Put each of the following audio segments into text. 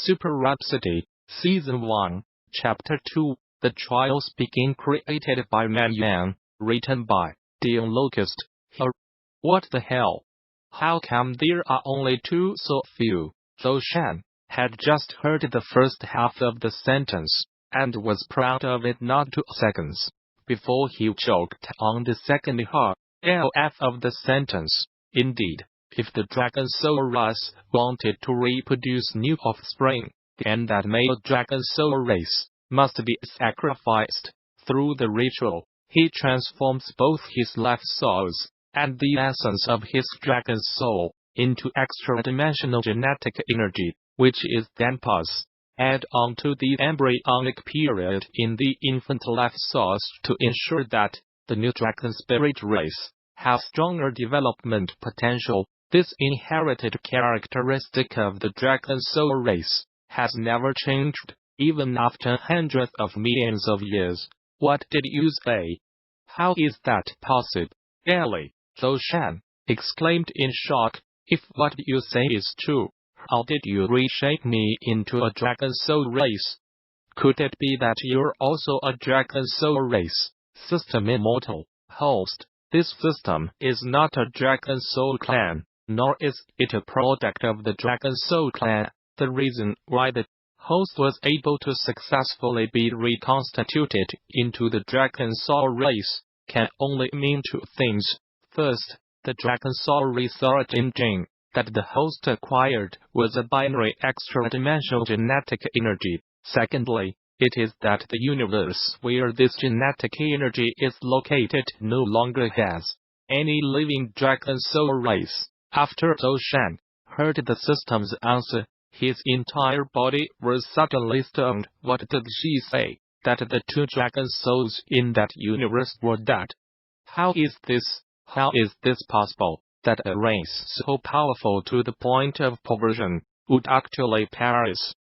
Super Rhapsody, Season 1, Chapter 2, The Trials Begin. Created by ManYan, written by Locust. What the hell? How come there are only two so few? Zhou Sheng had just heard the first half of the sentence, and was proud of it not 2 seconds before he choked on the second half of the sentence. Indeed, if the dragon soul race wanted to reproduce new offspring, then that male dragon soul race must be sacrificed. Through the ritual, he transforms both his life souls and the essence of his dragon soul into extra-dimensional genetic energy, which is then passed add on to the embryonic period in the infant life source to ensure that the new dragon spirit race has stronger development potential. This inherited characteristic of the dragon soul race has never changed, even after hundreds of millions of years. What did you say? How is that possible? Really? Zhou Sheng exclaimed in shock. If what you say is true, how did you reshape me into a dragon soul race? Could it be that you're also a dragon soul race? System immortal. Host. This system is not a dragon soul clan, nor is it a product of the dragon soul clan. The reason why the host was able to successfully be reconstituted into the dragon soul race can only mean two things. First, the dragon soul research engine that the host acquired was a binary extra-dimensional genetic energy. Secondly, it is that the universe where this genetic energy is located no longer has any living dragon soul race. After Zhou Sheng heard the system's answer, his entire body was suddenly stunned. What did she say? That the two dragon souls in that universe were dead? How is this possible? That a race so powerful to the point of perversion would actually perish?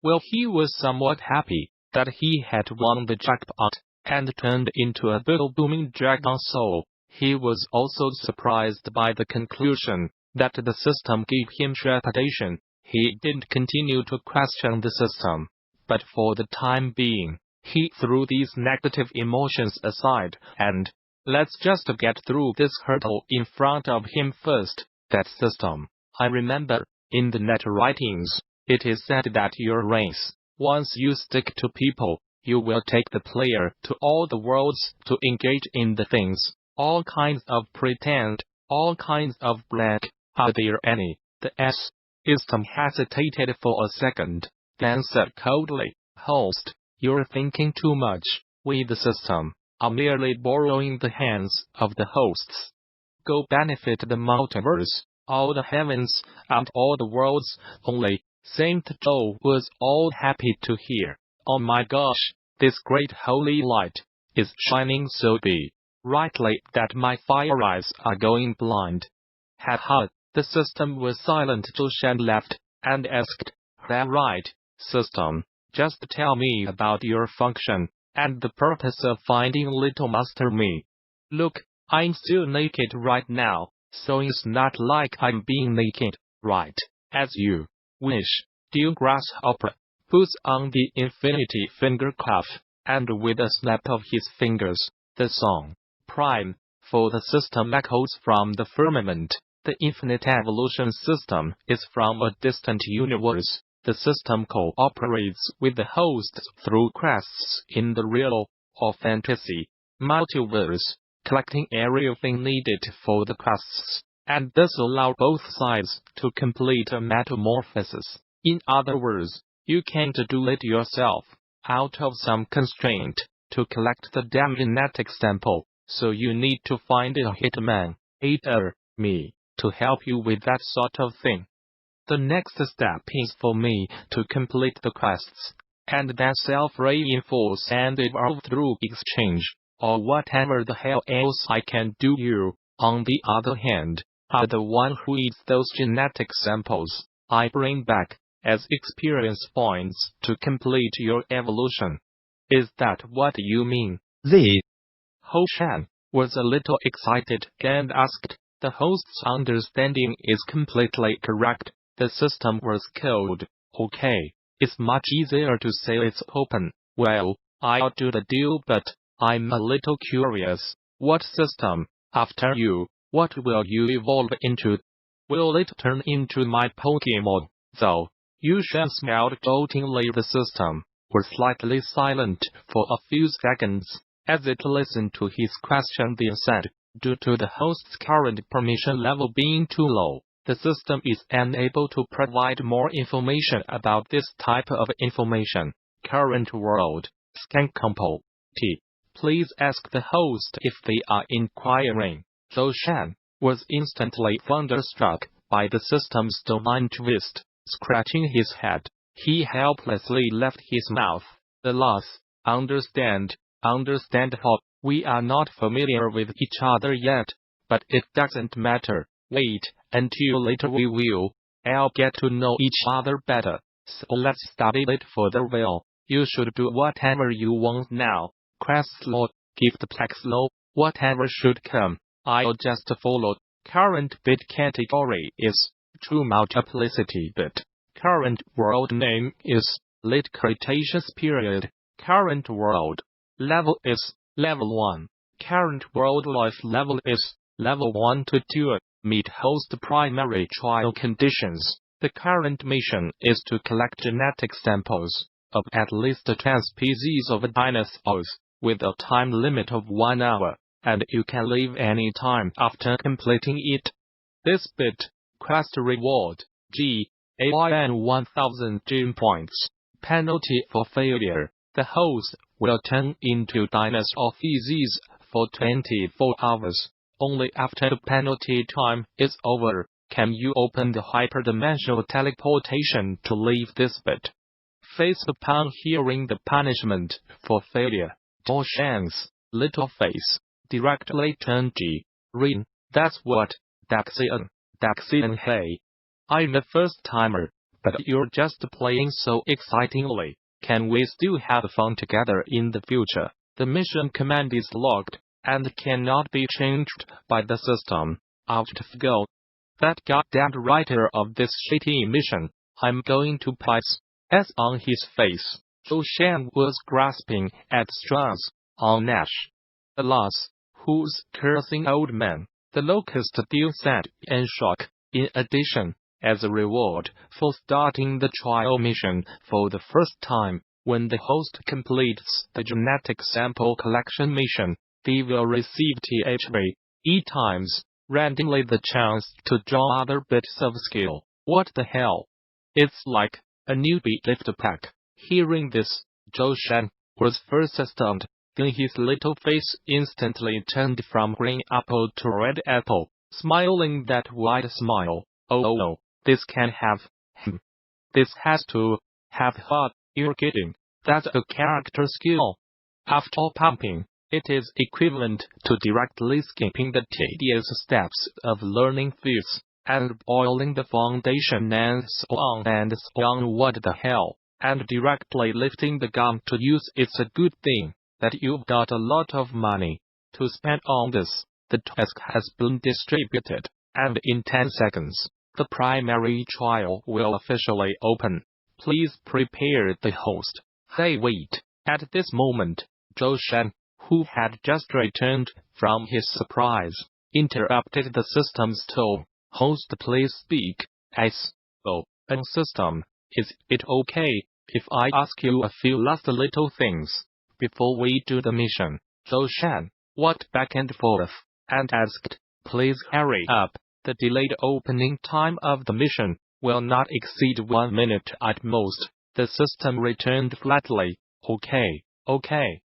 Well, he was somewhat happy that he had won the jackpot and turned into a booming dragon soul. He was also surprised by the conclusion that the system gave him trepidation. He didn't continue to question the system, but for the time being, he threw these negative emotions aside and, let's just get through this hurdle in front of him first. That system. I remember, in the net writings, it is said that your race, once you stick to people, you will take the player to all the worlds to engage in the things, all kinds of pretend, all kinds of black. Are there any? The system hesitated for a second, then said coldly, Host, you're thinking too much. We the system are merely borrowing the hands of the hosts. Go benefit the multiverse, all the heavens, and all the worlds. Only, Saint Zhou was all happy to hear. Oh my gosh, this great holy light is shining so brightly that my fire eyes are going blind. Ha! The system was silent. Zhou Sheng left, and asked, That right, system, just tell me about your function and the purpose of finding little Master Me. Look, I'm still naked right now, so it's not like I'm being naked, right? As you wish. Dear Grasshopper puts on the infinity finger cuff, and with a snap of his fingers, the song Prime for the system echoes from the firmament. The infinite evolution system is from a distant universe. The system cooperates with the hosts through quests in the real, or fantasy, multiverse, collecting everything needed for the quests, and thus allow both sides to complete a metamorphosis. In other words, you can't do it yourself, out of some constraint, to collect the damn genetic sample, so you need to find a hitman, me, to help you with that sort of thing. The next step is for me to complete the quests, and then self-reinforce and evolve through exchange, or whatever the hell else I can do. You, on the other hand, are the one who eats those genetic samples I bring back as experience points to complete your evolution. Is that what you mean? Zhou Sheng was a little excited and asked, The host's understanding is completely correct. The system was cold, Okay, it's much easier to say it's open. Well, I'll do the deal, but I'm a little curious. What system, after you, what will you evolve into? Will it turn into my Pokemon, though? Zhou Sheng smiled doubtingly. The system was slightly silent for a few seconds, as it listened to his question, then said, due to the host's current permission level being too low, the system is unable to provide more information about this type of information. Current world, scan compo. T. Please ask the host if they are inquiring. Zhou Sheng was instantly thunderstruck by the system's domain twist. Scratching his head, he helplessly left his mouth. Alas, understand how we are not familiar with each other yet, but it doesn't matter. Wait until later we will. I'll get to know each other better. So let's study it further. Well, you should do whatever you want now. Quest slot, gift pack slow, whatever should come. I'll just follow. Current bit category is true multiplicity bit. Current world name is late Cretaceous period. Current world level is level 1. Current world life level is level 1 to 2. Meet host primary trial conditions. The current mission is to collect genetic samples of at least 10 species of dinosaurs, with a time limit of 1 hour, and you can leave any time after completing it. This bit, quest reward, GAYN 1000 gem points. Penalty for failure, the host will turn into dinosaur feces for 24 hours. Only after the penalty time is over can you open the hyperdimensional teleportation to leave this bit. Face upon hearing the punishment for failure, Zhou Sheng's little face directly turned green. That's what, Daxian, hey. I'm the first timer, but you're just playing so excitingly. Can we still have fun together in the future? The mission command is locked and cannot be changed by the system. Out to go. That goddamn writer of this shitty mission, I'm going to price S on his face. Zhou Sheng was grasping at straws on Nash. Alas, who's cursing old man? The Locust deal said in shock. In addition, as a reward for starting the trial mission for the first time, when the host completes the genetic sample collection mission, they will receive THE times randomly the chance to draw other bits of skill. What the hell? It's like a newbie gift pack. Hearing this, Zhou Sheng was first stunned, then his little face instantly turned from green apple to red apple, smiling that wide smile. Oh, this can have, this has to have what? You're kidding. That's a character skill. After pumping, it is equivalent to directly skipping the tedious steps of learning fields and boiling the foundation and so on. What the hell? And directly lifting the gun to use. It's a good thing that you've got a lot of money to spend on this. The task has been distributed, and in 10 seconds, the primary trial will officially open. Please prepare the host. Hey, wait. At this moment, Zhou Sheng, who had just returned from his surprise, interrupted the system's tone. Host, please speak. System, is it okay if I ask you a few last little things before we do the mission? Zhou Sheng walked back and forth and asked, please hurry up. The delayed opening time of the mission will not exceed 1 minute at most. The system returned flatly. Okay.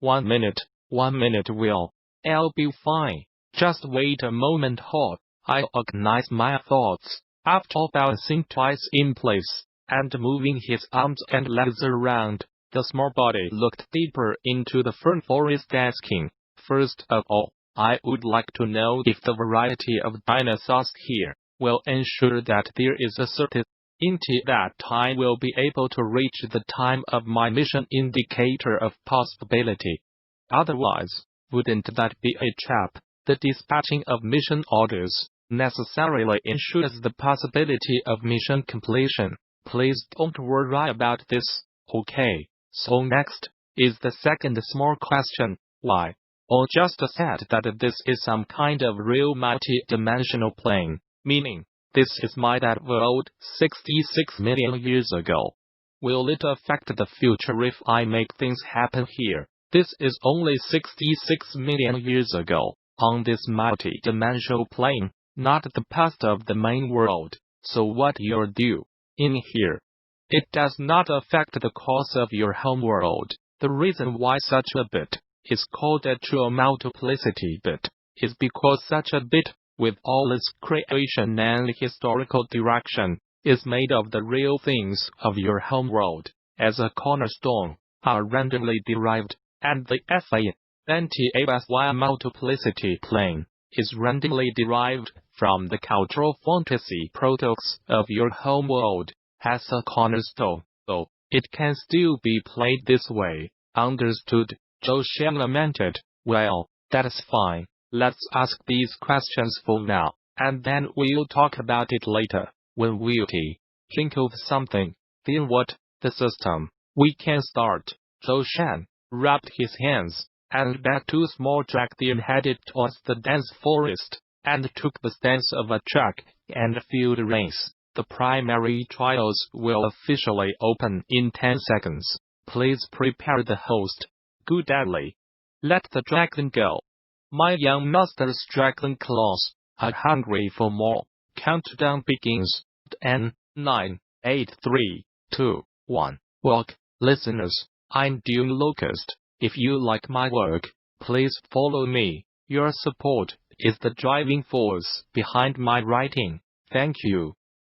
1 minute. 1 minute will. I'll be fine. Just wait a moment. I'll organize my thoughts. After balancing twice in place and moving his arms and legs around, the small body looked deeper into the fern forest, asking, first of all, I would like to know if the variety of dinosaurs here will ensure that there is a certain into that I will be able to reach the time of my mission indicator of possibility. Otherwise, wouldn't that be a trap? The dispatching of mission orders necessarily ensures the possibility of mission completion. Please don't worry about this, okay? So next is the second small question, why? Or just said that this is some kind of real multi-dimensional plane, meaning, this is my dead world 66 million years ago. Will it affect the future if I make things happen here? This is only 66 million years ago, on this multi-dimensional plane, not the past of the main world, so what you'll do in here? It does not affect the course of your home world. The reason why such a bit is called a true multiplicity bit is because such a bit, with all its creation and historical direction, is made of the real things of your home world, as a cornerstone, are randomly derived, and the FANTASY multiplicity plane is randomly derived from the cultural fantasy products of your home world, as a cornerstone, though it can still be played this way. Understood? Zhou Sheng lamented. Well, that's fine. Let's ask these questions for now, and then we'll talk about it later. When we'll think of something, then what? The system. We can start. Zhou Sheng rubbed his hands, and that two small truck then headed towards the dense forest, and took the stance of a truck and field race. The primary trials will officially open in 10 seconds. Please prepare the host. Good Adley. Let the dragon go. My young master's dragon claws are hungry for more. Countdown begins. 10, 9, 8, 3, 2, 1. Walk, listeners. I'm doing Locust. If you like my work, please follow me. Your support is the driving force behind my writing. Thank you.